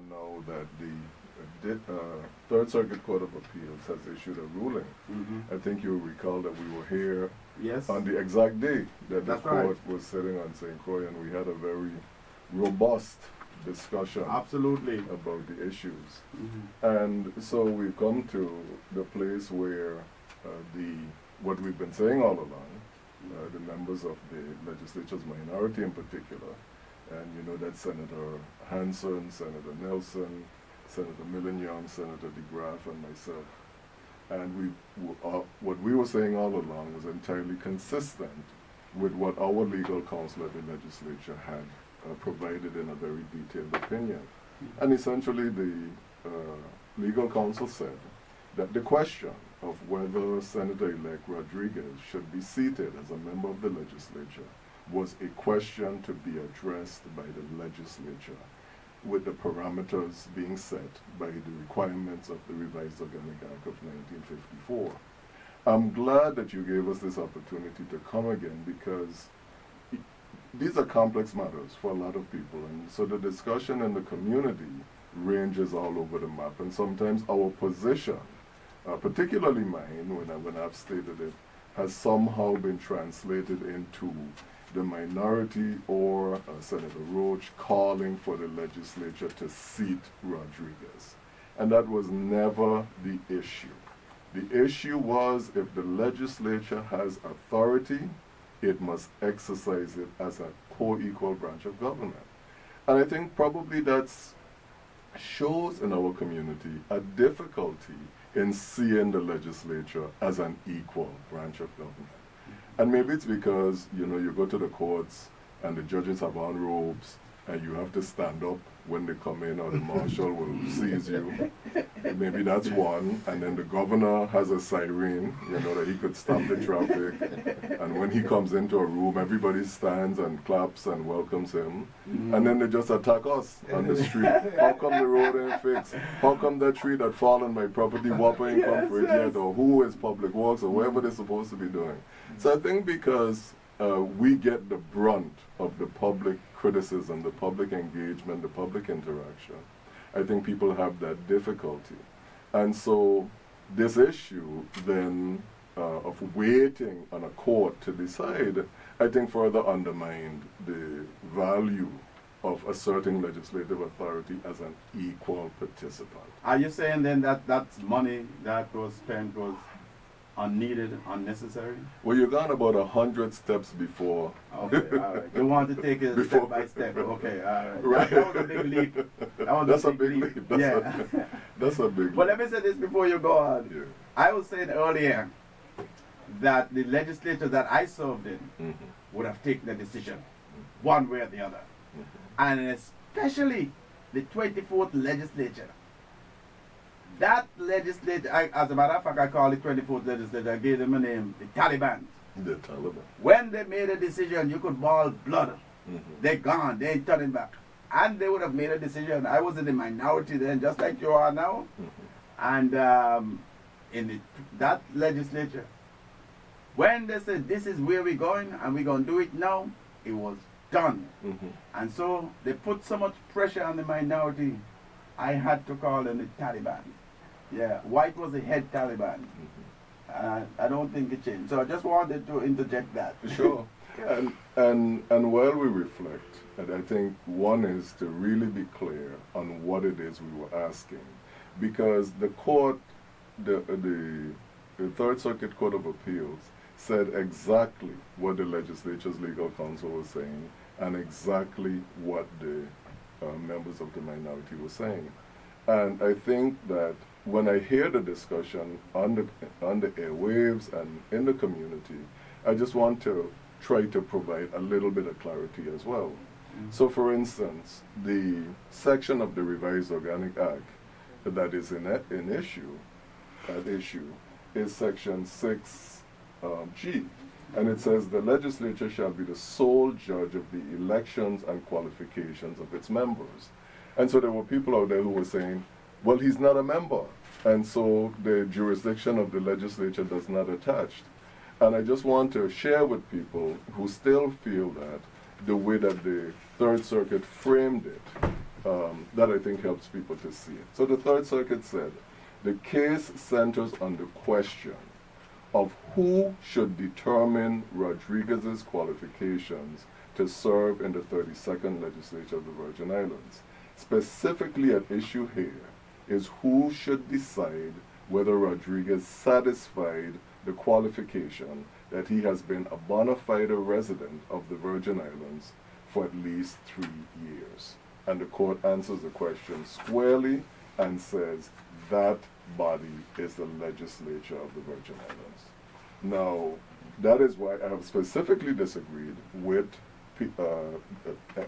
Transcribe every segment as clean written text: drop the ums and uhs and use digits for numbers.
know that the Third Circuit Court of Appeals has issued a ruling. I think you'll recall that we were here on the exact day that the court was sitting on St. Croix, and we had a very robust discussion about the issues. And so we've come to the place where what we've been saying all along, the members of the legislature's minority in particular, and you know that Senator Hanson, Senator Nelson, Senator Millen-Young, Senator DeGraff, and myself. And what we were saying all along was entirely consistent with what our legal counsel at the legislature had provided in a very detailed opinion. And essentially the legal counsel said that the question of whether Senator-elect Rodriguez should be seated as a member of the legislature was a question to be addressed by the legislature, with the parameters being set by the requirements of the Revised Organic Act of 1954. I'm glad that you gave us this opportunity to come again, because these are complex matters for a lot of people, and so the discussion in the community ranges all over the map, and sometimes our position, particularly mine, when I've stated it, has somehow been translated into the minority or Senator Roach calling for the legislature to seat Rodriguez. And that was never the issue. The issue was, if the legislature has authority, it must exercise it as a co-equal branch of government. And I think probably that shows in our community a difficulty in seeing the legislature as an equal branch of government. And maybe it's because, you know, you go to the courts and the judges have on robes and you have to stand up when they come in, or the marshal will seize you. Maybe that's one. And then the governor has a siren, you know, that he could stop the traffic. And when he comes into a room, everybody stands and claps and welcomes him. And then they just attack us on the street. How come the road ain't fixed? How come that tree that fall on my property, Whopper ain't come for it yet? Or who is Public Works, or whatever they're supposed to be doing. So I think because we get the brunt of the public criticism, the public engagement, the public interaction, I think people have that difficulty. And so this issue then of waiting on a court to decide, I think further undermined the value of asserting legislative authority as an equal participant. Are you saying then that that's money that was spent was unneeded, unnecessary? Well, you're gone about 100 steps before. Okay, all right. You want to take it step by step. Okay, all right. That was a big leap. That's a big leap. That's a big leap. But let me say this before you go on. Yeah. I was saying earlier that the legislature that I served in would have taken a decision, one way or the other. And especially the 24th legislature. That legislature, as a matter of fact, I call it 24th legislature, I gave them a name, the Taliban. The Taliban. When they made a decision, you could ball blood. They're gone, they ain't turning back. And they would have made a decision. I was in the minority then, just like you are now. And in that legislature, when they said, this is where we're going, and we're going to do it now, it was done. And so they put so much pressure on the minority, I had to call them the Taliban. Yeah, white was the head Taliban. I don't think it changed. So I just wanted to interject that. Sure. And while we reflect, and I think one is to really be clear on what it is we were asking. Because the court, the Third Circuit Court of Appeals said exactly what the legislature's legal counsel was saying and exactly what the members of the minority were saying. And I think that when I hear the discussion on the airwaves and in the community, I just want to try to provide a little bit of clarity as well. So for instance, the section of the Revised Organic Act that is in issue is section 6G. And it says the legislature shall be the sole judge of the elections and qualifications of its members. And so there were people out there who were saying, well, he's not a member, and so the jurisdiction of the legislature does not attach. And I just want to share with people who still feel that the way that the Third Circuit framed it that I think helps people to see it. So the Third Circuit said, the case centers on the question of who should determine Rodriguez's qualifications to serve in the 32nd Legislature of the Virgin Islands. Specifically at issue here is who should decide whether Rodriguez satisfied the qualification that he has been a bona fide resident of the Virgin Islands for at least 3 years. And the court answers the question squarely and says that body is the Legislature of the Virgin Islands. Now, that is why I have specifically disagreed with,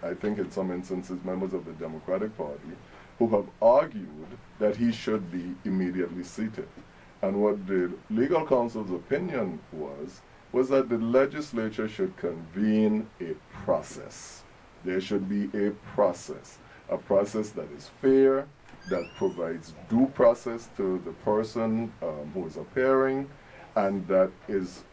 I think in some instances, members of the Democratic Party who have argued that he should be immediately seated. And what the legal counsel's opinion was that the legislature should convene a process. There should be a process that is fair, that provides due process to the person who is appearing, and that is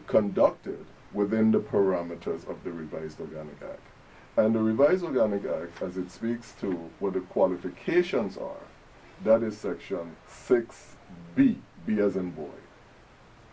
conducted within the parameters of the Revised Organic Act. And the Revised Organic Act, as it speaks to what the qualifications are, that is section 6B, B as in boy.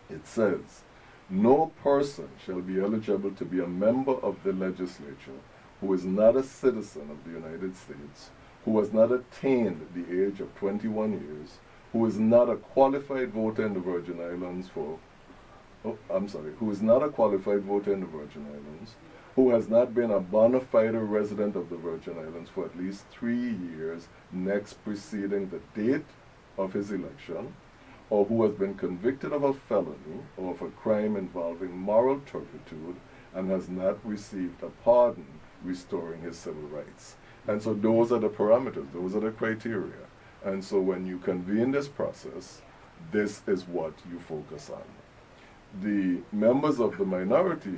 It says, no person shall be eligible to be a member of the legislature who is not a citizen of the United States, who has not attained the age of 21 years, who is not a qualified voter in the Virgin Islands who is not a qualified voter in the Virgin Islands, who has not been a bona fide resident of the Virgin Islands for at least 3 years next preceding the date of his election, or who has been convicted of a felony or of a crime involving moral turpitude and has not received a pardon restoring his civil rights. And so those are the parameters, those are the criteria. And so when you convene this process, this is what you focus on. The members of the minority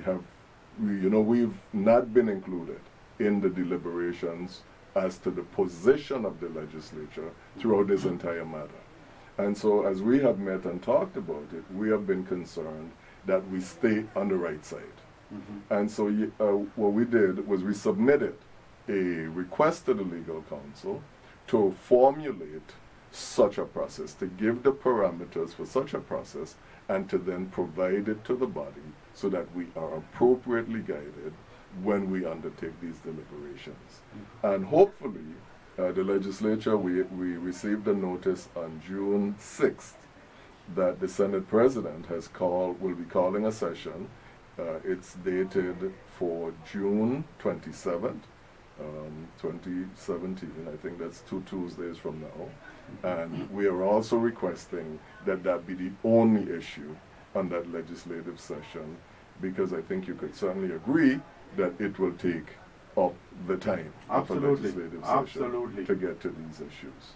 we've not been included in the deliberations as to the position of the legislature throughout this entire matter. And so as we have met and talked about it, we have been concerned that we stay on the right side. And so what we did was we submitted a request to the legal counsel to formulate such a process, to give the parameters for such a process, and to then provide it to the body so that we are appropriately guided when we undertake these deliberations. And hopefully, the legislature, we received a notice on June 6th that the Senate President will be calling a session. It's dated for June 27th, 2017. I think that's 2 Tuesdays from now. And we are also requesting that that be the only issue on that legislative session, because I think you could certainly agree that it will take up the time of a legislative session to get to these issues.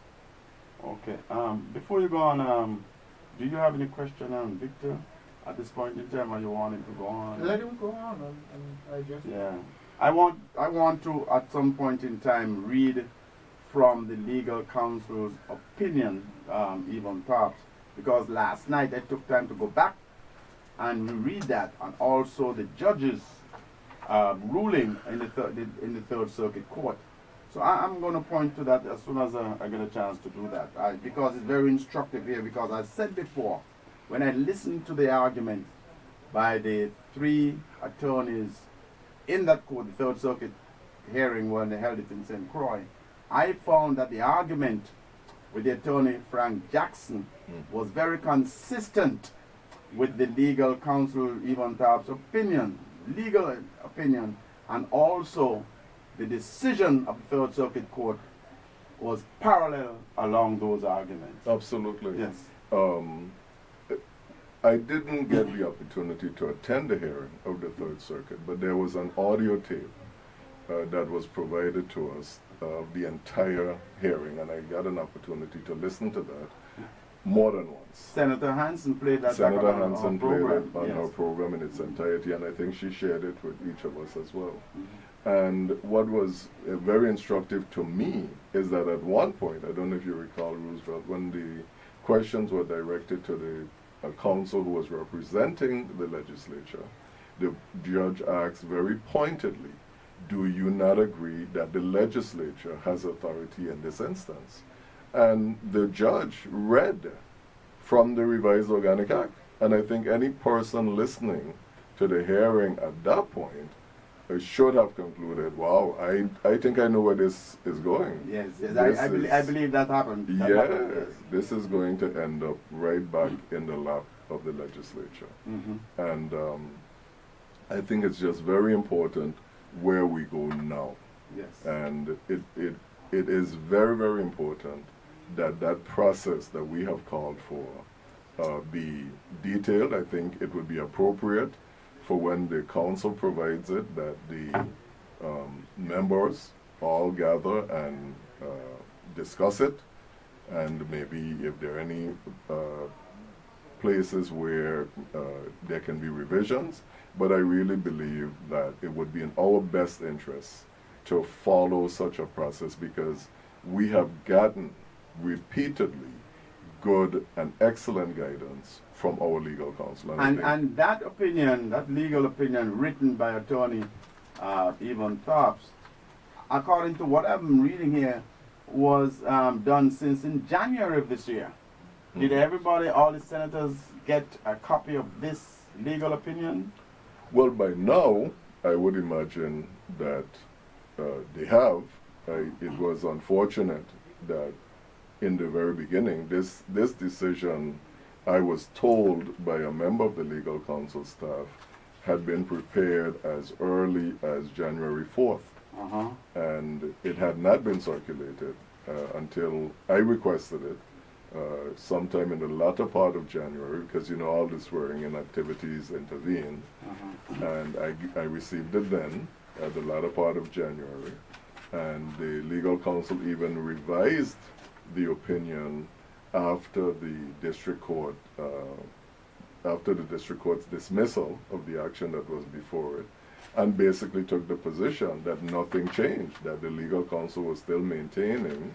Okay. Before you go on, do you have any question on Victor at this point in time, or you want him to go on? Let him go on. Yeah. I want to, at some point in time, read from the legal counsel's opinion, even perhaps, because last night I took time to go back and read that, and also the judge's ruling in the Third Circuit Court. So I'm going to point to that as soon as I get a chance to do that, because it's very instructive here. Because I said before, when I listened to the argument by the 3 attorneys in that court, the Third Circuit hearing when they held it in St. Croix, I found that the argument with the attorney Frank Jackson was very consistent with the legal counsel Yvonne Tapp's legal opinion, and also the decision of the Third Circuit Court was parallel along those arguments. Absolutely. Yes. I didn't get the opportunity to attend the hearing of the Third Circuit, but there was an audio tape that was provided to us of the entire hearing, and I got an opportunity to listen to that more than once. Senator Hansen played that Senator Hansen played it on yes. her program in its entirety, and I think she shared it with each of us as well. And what was very instructive to me is that at one point, I don't know if you recall, Roosevelt, when the questions were directed to the counsel who was representing the legislature, the judge asked very pointedly, do you not agree that the legislature has authority in this instance? And the judge read from the Revised Organic Act. And I think any person listening to the hearing at that point should have concluded, wow, I think I know where this is going. Yes, I believe that happened. Yes, this is going to end up right back in the lap of the legislature. And I think it's just very important where we go now. Yes. And it is very, very important that that process that we have called for be detailed. I think it would be appropriate for when the council provides it that the members all gather and discuss it, and maybe if there are any places where there can be revisions. But I really believe that it would be in our best interest to follow such a process, because we have gotten repeatedly good and excellent guidance from our legal counsel. And that opinion, that legal opinion written by attorney Evan Thorpes, according to what I'm reading here, was done since in January of this year. Did everybody, all the senators, get a copy of this legal opinion? Well, by now, I would imagine that they have. It was unfortunate that in the very beginning, this decision, I was told by a member of the legal counsel staff, had been prepared as early as January 4th. And it had not been circulated until I requested it sometime in the latter part of January, because you know all the swearing-in activities intervened. And I received it then at the latter part of January, and the legal counsel even revised the opinion after the district court, after the district court's dismissal of the action that was before it, and basically took the position that nothing changed, that the legal counsel was still maintaining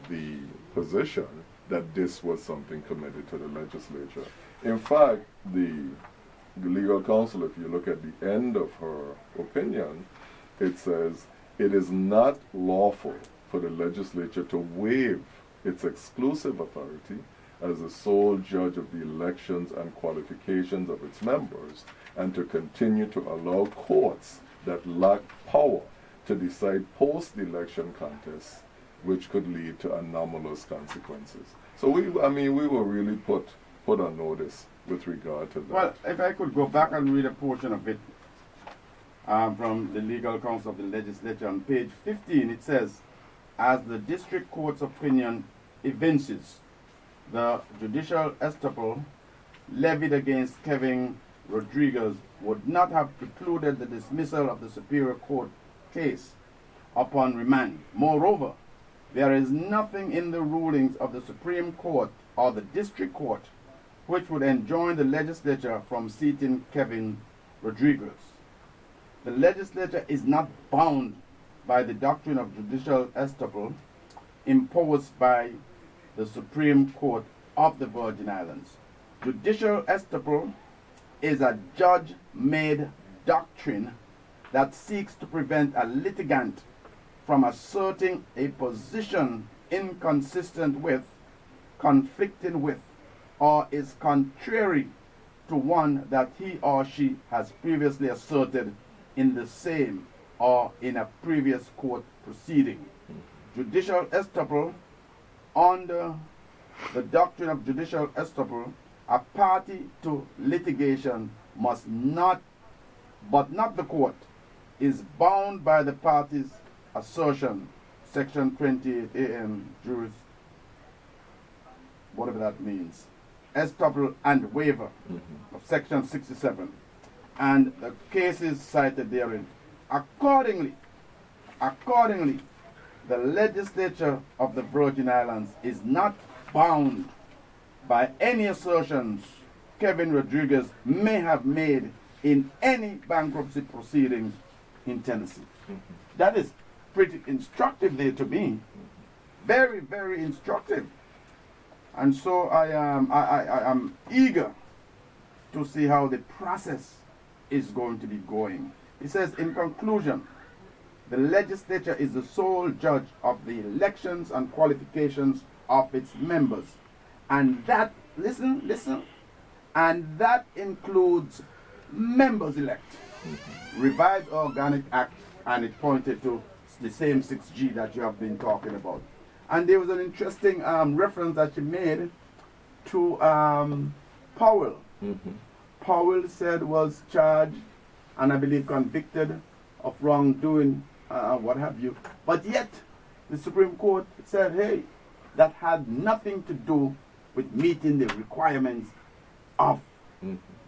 the position that this was something committed to the legislature. In fact, the legal counsel, if you look at the end of her opinion, it says, it is not lawful for the legislature to waive its exclusive authority as the sole judge of the elections and qualifications of its members, and to continue to allow courts that lack power to decide post-election contests, which could lead to anomalous consequences. So we were really put on notice with regard to that. Well, if I could go back and read a portion of it from the legal counsel of the legislature on page 15, it says, as the district court's opinion evinces, the judicial estoppel levied against Kevin Rodriquez would not have precluded the dismissal of the Superior Court case upon remand. Moreover, there is nothing in the rulings of the Supreme Court or the District Court which would enjoin the legislature from seating Kevin Rodriquez. The legislature is not bound by the doctrine of judicial estoppel imposed by the Supreme Court of the Virgin Islands. Judicial estoppel is a judge-made doctrine that seeks to prevent a litigant from asserting a position inconsistent with, conflicting with, or is contrary to one that he or she has previously asserted in the same or in a previous court proceeding. Judicial estoppel, under the doctrine of judicial estoppel, a party to litigation must not, but not the court, is bound by the party's assertion, section 28 AM, juris, whatever that means, estoppel and waiver of section 67, and the cases cited therein. Accordingly, the legislature of the Virgin Islands is not bound by any assertions Kevin Rodriquez may have made in any bankruptcy proceedings in Tennessee. That is pretty instructive there to me. Very, very instructive. And so I am eager to see how the process is going to be going. It says, in conclusion, the legislature is the sole judge of the elections and qualifications of its members. And that, listen, and that includes members-elect. Revised Organic Act, and it pointed to the same 6G that you have been talking about. And there was an interesting reference that you made to Powell. Powell said was charged and I believe convicted of wrongdoing, what have you. But yet, the Supreme Court said, hey, that had nothing to do with meeting the requirements of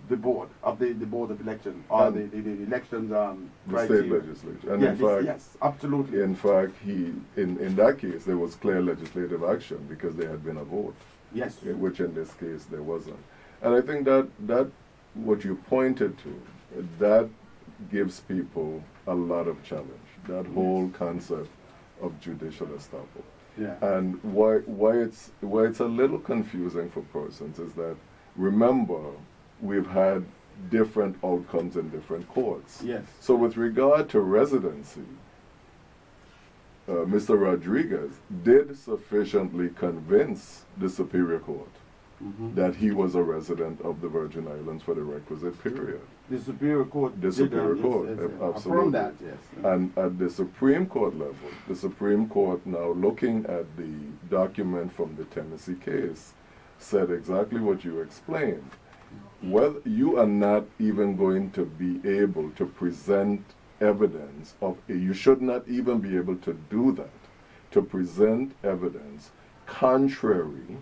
the board, the Board of Elections, or the elections the state legislature. And yeah, in fact, yes, absolutely. In fact, in that case, there was clear legislative action because there had been a vote. Yes. Which in this case there wasn't. And I think that what you pointed to, that gives people a lot of challenge. That whole concept of judicial estoppel. Yeah. And why it's a little confusing for persons is that, remember, we've had different outcomes in different courts. Yes. So with regard to residency, Mr. Rodriguez did sufficiently convince the Superior Court that he was a resident of the Virgin Islands for the requisite period. The Superior Court The Superior Court, absolutely. Affirmed that, yes. And at the Supreme Court level, the Supreme Court, now looking at the document from the Tennessee case, said exactly what you explained. Whether you are not even going to be able to present evidence of, you should not even be able to do that, to present evidence contrary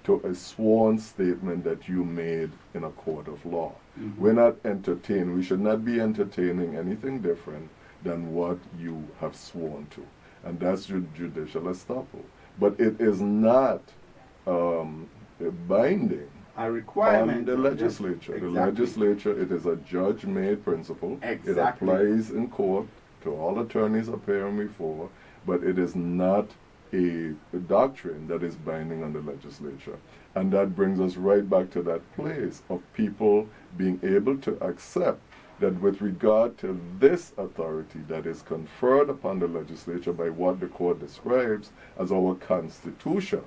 to a sworn statement that you made in a court of law. We're not entertaining, we should not be entertaining anything different than what you have sworn to. And that's judicial estoppel. But it is not binding a requirement on the legislature. Yes, The exactly. legislature, it is a judge-made principle. Exactly. It applies in court to all attorneys appearing before, but it is not a doctrine that is binding on the legislature. And that brings us right back to that place of people being able to accept that with regard to this authority that is conferred upon the legislature by what the court describes as our Constitution,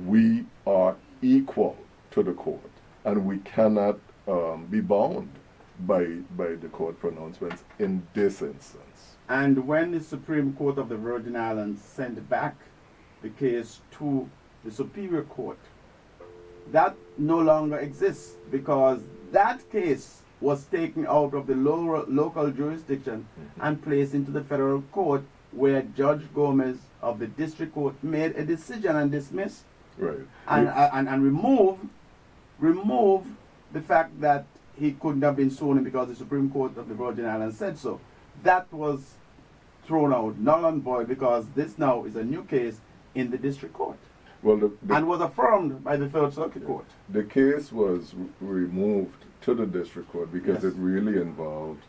we are equal to the court, and we cannot be bound by the court pronouncements in this instance. And when the Supreme Court of the Virgin Islands sent back the case to the Superior Court, that no longer exists because that case was taken out of the local jurisdiction and placed into the federal court, where Judge Gomez of the district court made a decision and dismissed and remove the fact that he couldn't have been sworn in because the Supreme Court of the Virgin Islands said so. That was thrown out, null and void, because this now is a new case in the district court. Well, and was affirmed by the Third Circuit Court. The case was removed to the district court because it really involved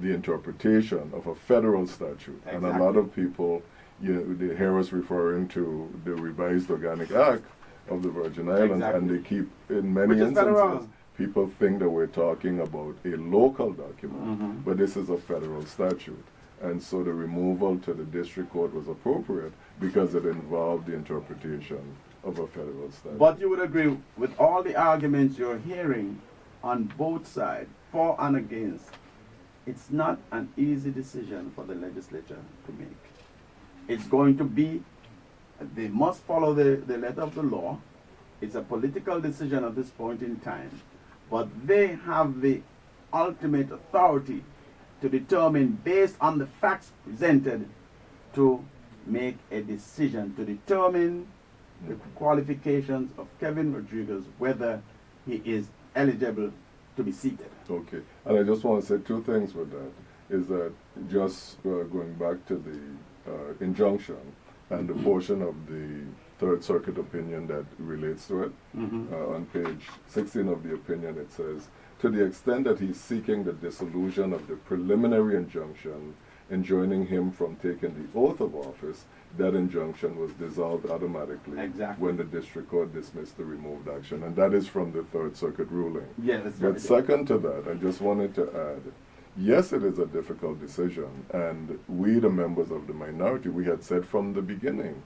the interpretation of a federal statute. And a lot of people, they hear us referring to the revised Organic Act of the Virgin Islands, and they keep, in many instances, people think that we're talking about a local document, but this is a federal statute. And so the removal to the district court was appropriate because it involved the interpretation of a federal statute. But you would agree with all the arguments you're hearing on both sides, for and against, it's not an easy decision for the legislature to make. It's going to be, they must follow the letter of the law. It's a political decision at this point in time. But they have the ultimate authority to determine, based on the facts presented, to make a decision to determine the qualifications of Kevin Rodriquez, whether he is eligible to be seated. Okay, and I just want to say two things with that. Is that just going back to the injunction and the portion of the Third Circuit opinion that relates to it. On page 16 of the opinion, it says, to the extent that he's seeking the dissolution of the preliminary injunction enjoining him from taking the oath of office, that injunction was dissolved automatically when the district court dismissed the removed action. And that is from the Third Circuit ruling. Yeah, that's but second to that, I just wanted to add Yes, it is a difficult decision, and we, the members of the minority, we had said from the beginning,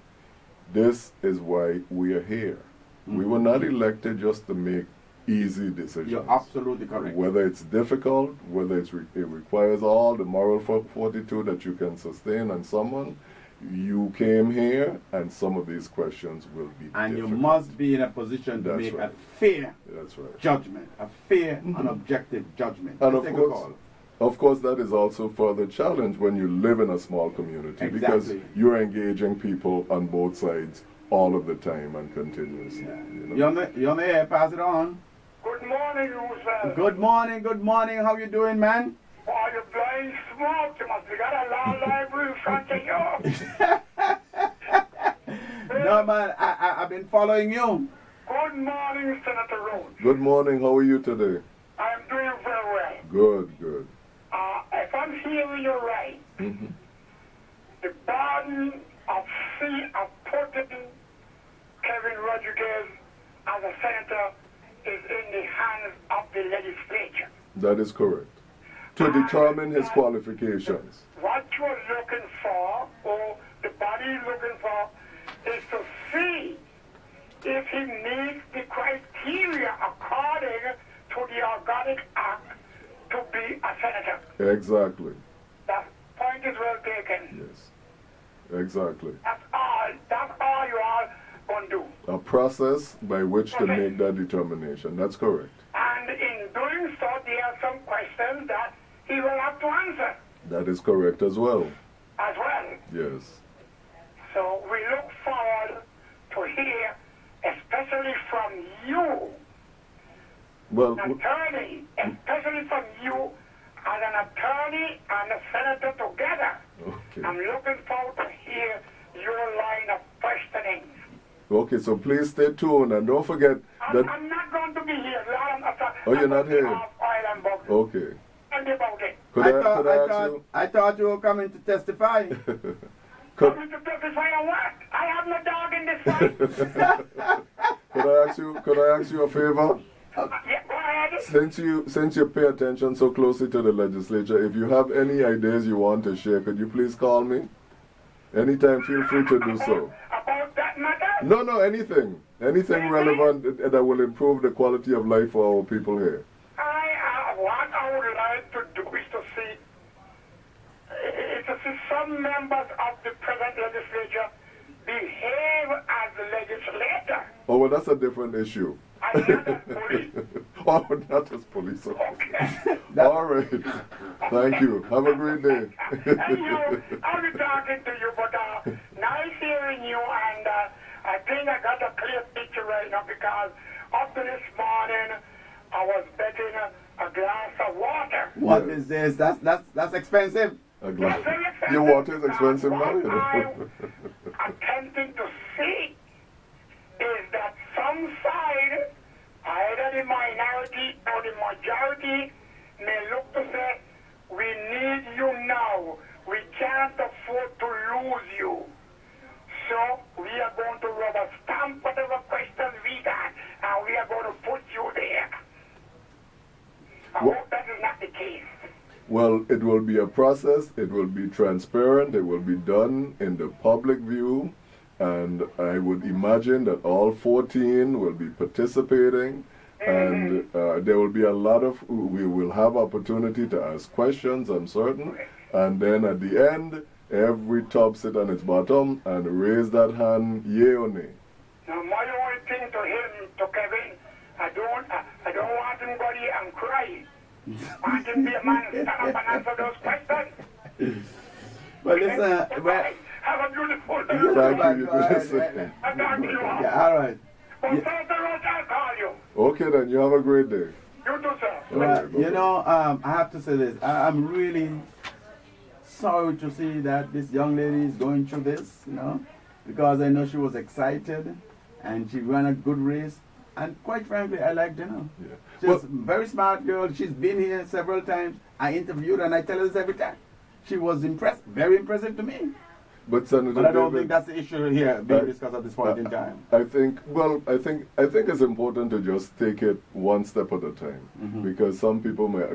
this is why we are here. We were not elected just to make easy decisions. You're absolutely correct. Whether it's difficult, whether it requires all the moral fortitude that you can sustain on someone, you came here, and some of these questions will be and difficult. you must be in a position to make a fair judgment, a fair and objective judgment. And of course, that is also further challenge when you live in a small community, because you're engaging people on both sides all of the time and continuously. You're on the air, pass it on. Good morning, Roosevelt. Good morning. How you doing, man? Oh, you're blowing smoke. You must have got a long library in front of you. No, man, I've been following you. Good morning, Senator Roach. Good morning. How are you today? I'm doing very well. Good. If I'm hearing you right, the burden of putting Kevin Rodriquez as a senator is in the hands of the legislature. That is correct. To determine his qualifications. What you're looking for, or the body is looking for, is to see if he meets the criteria according to the Organic Act to be a senator. Exactly. That point is well taken. Yes. Exactly. That's all you are going to do. A process by which to make that determination. That's correct. And in doing so, there are some questions that he will have to answer. That is correct as well. As well. Yes. So we look forward to hear, especially from you, well, an attorney, especially from you as an attorney and a senator together. Okay. I'm looking forward to hear your line of questioning. Okay, so please stay tuned and don't forget that... I'm not going to be here. Oh, you're not here? Okay. I thought you were coming to testify. Coming to testify on what? I have no dog in this fight. Could I ask you a favor? Yeah, go ahead. Since you pay attention so closely to the legislature, if you have any ideas you want to share, could you please call me? Anytime, feel free to do so. About that matter? No, anything. Anything relevant that will improve the quality of life for our people here. What I would like to do is to see some members of the present legislature behave as the legislator. Oh, well, that's a different issue. I'm not as police. Oh, not as police. Okay. All right. Thank you. Have a great day. And I'll be talking to you, but nice hearing you, and I think I got a clear picture right now, because up to this morning I was betting a glass of water. What is this? That's expensive. A glass. Your water is expensive now. What I'm attempting to see is that some side, either the minority or the majority, may look to say, we need you now. We can't afford to lose you. So we are going to rubber stamp whatever questions we got, and we are going to put you there. I hope that is not the case. Well, it will be a process. It will be transparent. It will be done in the public view. And I would imagine that all 14 will be participating. And there will be a lot of, we will have opportunity to ask questions, I'm certain. And then at the end, every top sit on its bottom and raise that hand, yea or nay. Now, my only thing to him, to Kevin, I don't want him go here and cry. I want him to be a man and stand up and answer those questions. But listen, have a beautiful day. Thank you. I'll talk to you all. Yeah, all right. But Senator Roach, I'll call you. Okay, then. You have a great day. You too, sir. Right, you know, I have to say this. I'm really sorry to see that this young lady is going through this, you know, because I know she was excited and she ran a good race. And quite frankly, I liked her. Yeah. She's a very smart girl. She's been here several times. I interviewed her and I tell her this every time. She was impressed, very impressive to me. But Senator But I don't David, think that's the issue here being discussed at this point in time. I think it's important to just take it one step at a time, because some people may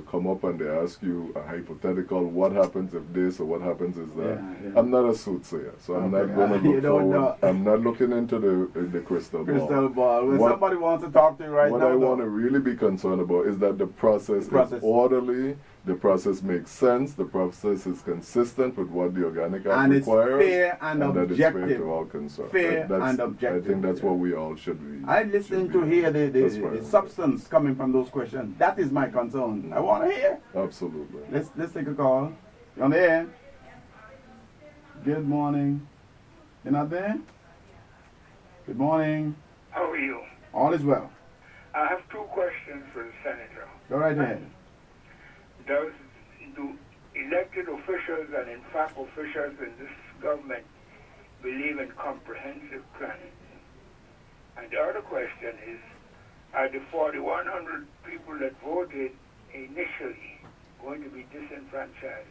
come up and they ask you a hypothetical, what happens if this or what happens if that. Yeah. I'm not a soothsayer, so I'm not going to look forward. I'm not looking into the crystal ball. Crystal ball. When somebody wants to talk to you right now, what I want to really be concerned about is that the process is orderly, the process makes sense, the process is consistent with what the Organic Act requires, and it's fair and objective. That is fair to all concerned. Fair and objective. I think that's what we all should be. I listen to hear the substance coming from those questions. That is my concern. I want to hear. Absolutely. Let's take a call. You on the air? Good morning. You're not there? Good morning. How are you? All is well. I have two questions for the senator. Go right ahead. Do elected officials and in fact officials in this government believe in comprehensive planning? And the other question is, are the 4,100 people that voted initially going to be disenfranchised?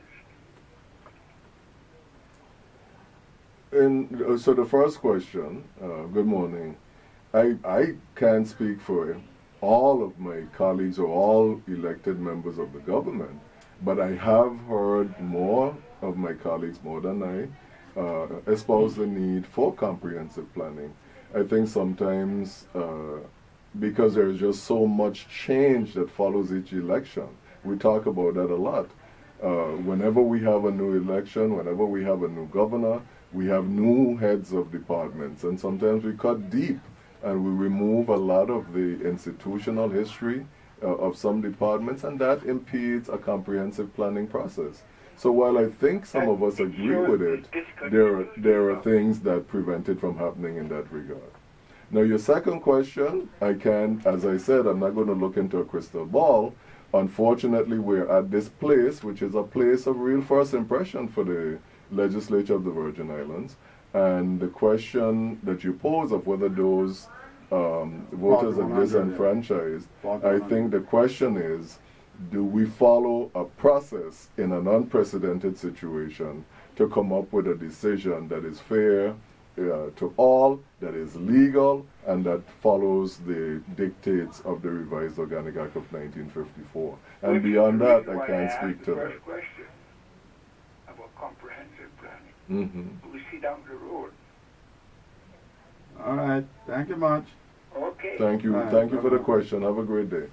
So the first question, good morning. I can't speak for all of my colleagues or all elected members of the government, but I have heard more of my colleagues, more than I, espouse the need for comprehensive planning. I think sometimes because there's just so much change that follows each election, we talk about that a lot. Whenever we have a new election, whenever we have a new governor, we have new heads of departments, and sometimes we cut deep and we remove a lot of the institutional history of some departments, and that impedes a comprehensive planning process. So while I think some of us agree with it, there are things that prevent it from happening in that regard. Now your second question, as I said, I'm not going to look into a crystal ball. Unfortunately, we're at this place, which is a place of real first impression for the Legislature of the Virgin Islands. And the question that you pose of whether those voters are disenfranchised, I think the question is, do we follow a process in an unprecedented situation to come up with a decision that is fair to all, that is legal, and that follows the dictates of the revised Organic Act of 1954? And beyond that, I can't speak to that. Question about comprehensive planning. Do we see down the road? All right. Thank you much. Okay. Thank you. Thank you for the question. Have a great day.